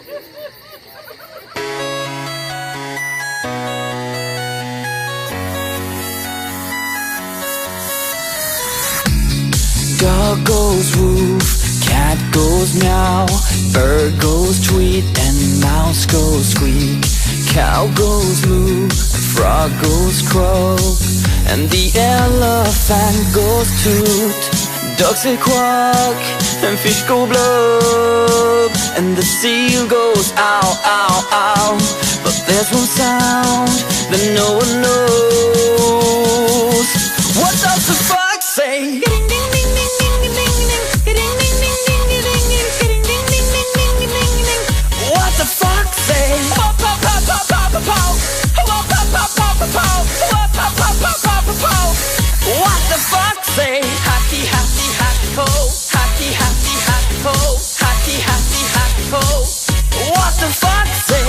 Dog goes woof, cat goes meow, bird goes tweet, and mouse goes squeak. Cow goes moo, frog goes croak, and the elephant goes toot. Ducks say quack, and fish go blub, and the seal goes ow, ow, ow. But there's one sound that no one knows. What does the fox say? What the fox say? What the fox say? Happy, happy, happy ho. Happy, happy, happy ho. Happy, happy, happy ho. What the fox say?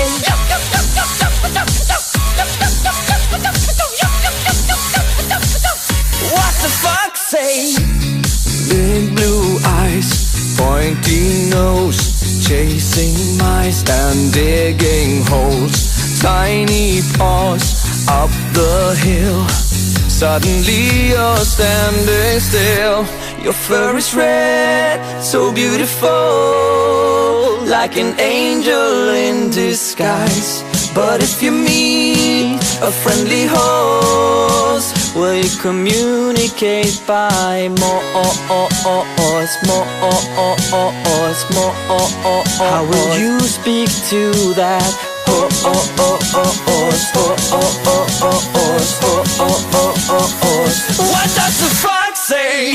What the fox say? Big blue eyes, pointy nose, chasing mice and digging holes. Tiny paws up the hill. Suddenly you're standing still. Your fur is red, so beautiful, like an angel in disguise. But if you meet a friendly horse, will you communicate by Morse? How will you speak to that horse? What does the fox say?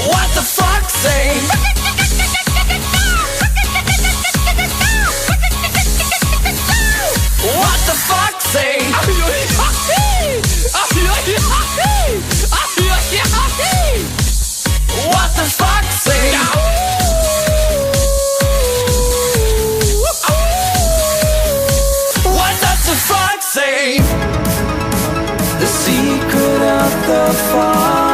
What the fox say? What the fox say? What the fox say? What does the fox say? The secret of the fox.